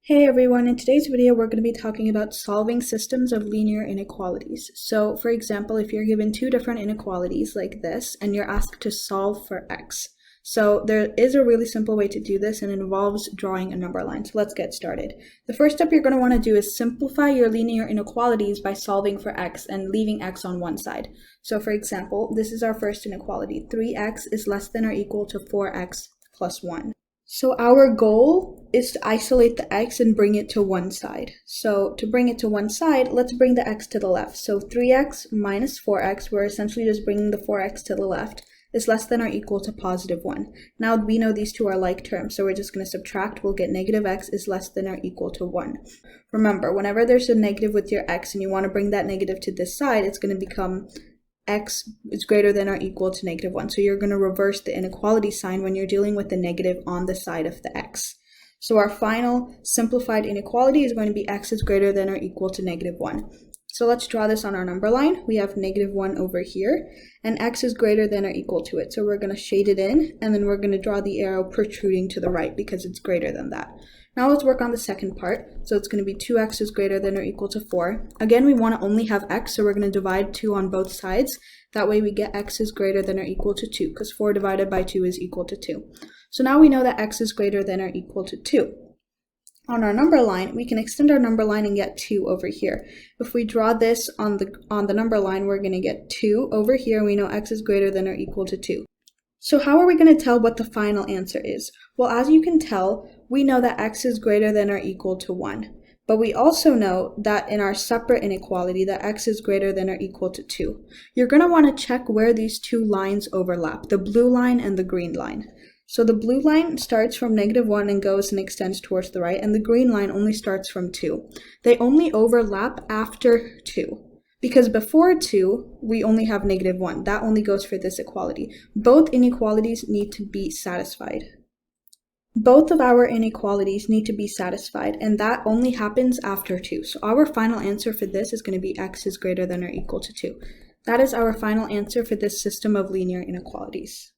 Hey everyone, in today's video we're going to be talking about solving systems of linear inequalities. So for example, if you're given two different inequalities like this and you're asked to solve for x. So there is a really simple way to do this and it involves drawing a number line. So let's get started. The first step you're going to want to do is simplify your linear inequalities by solving for x and leaving x on one side. So for example, this is our first inequality. 3x is less than or equal to 4x plus 1. So our goal is to isolate the x and bring it to one side. So to bring it to one side, let's bring the x to the left. So 3x minus 4x, we're essentially just bringing the 4x to the left, is less than or equal to positive 1. Now we know these two are like terms, so we're just going to subtract. We'll get negative x is less than or equal to 1. Remember, whenever there's a negative with your x and you want to bring that negative to this side, it's going to become x is greater than or equal to negative 1. So you're going to reverse the inequality sign when you're dealing with the negative on the side of the x. So our final simplified inequality is going to be x is greater than or equal to negative 1. So let's draw this on our number line. We have negative 1 over here, and x is greater than or equal to it. So we're going to shade it in, and then we're going to draw the arrow protruding to the right because it's greater than that. Now let's work on the second part. So it's going to be 2x is greater than or equal to 4. Again, we want to only have x, so we're going to divide 2 on both sides. That way we get x is greater than or equal to 2, because 4 divided by 2 is equal to 2. So now we know that x is greater than or equal to 2. On our number line, we can extend our number line and get 2 over here. If we draw this on the number line, we're going to get 2 over here. We know x is greater than or equal to 2. So how are we going to tell what the final answer is? Well, as you can tell, we know that x is greater than or equal to 1. But we also know that in our separate inequality that x is greater than or equal to 2. You're going to want to check where these two lines overlap, the blue line and the green line. So the blue line starts from negative 1 and goes and extends towards the right, and the green line only starts from 2. They only overlap after 2. Because before 2, we only have negative 1. That only goes for this equality. Both inequalities need to be satisfied. Both of our inequalities need to be satisfied, and that only happens after 2. So our final answer for this is going to be x is greater than or equal to 2. That is our final answer for this system of linear inequalities.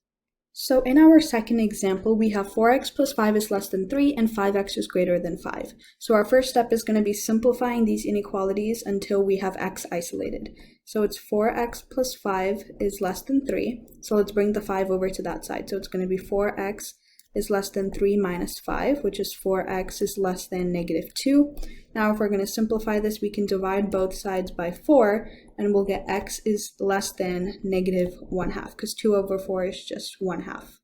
So in our second example, we have 4x plus 5 is less than 3 and 5x is greater than 5. So our first step is going to be simplifying these inequalities until we have x isolated. So it's 4x plus 5 is less than 3. So let's bring the 5 over to that side. So it's going to be 4x is less than 3 minus 5, which is 4x is less than negative 2. Now if we're going to simplify this, we can divide both sides by 4, and we'll get x is less than negative 1/2, because 2 over 4 is just 1/2.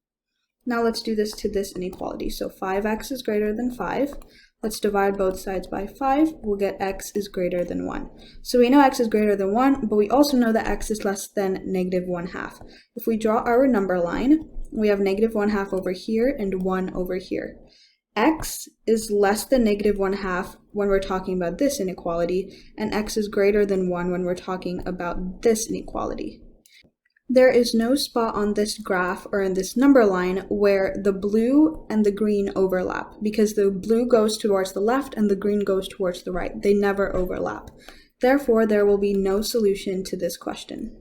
Now let's do this to this inequality. So 5x is greater than 5. Let's divide both sides by 5. We'll get x is greater than 1. So we know x is greater than 1, but we also know that x is less than negative 1/2. If we draw our number line, we have negative 1/2 over here and 1 over here. X is less than negative 1/2 when we're talking about this inequality, and x is greater than 1 when we're talking about this inequality. There is no spot on this graph or in this number line where the blue and the green overlap, because the blue goes towards the left and the green goes towards the right. They never overlap. Therefore, there will be no solution to this question.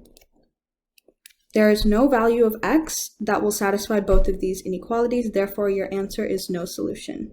There is no value of x that will satisfy both of these inequalities, therefore your answer is no solution.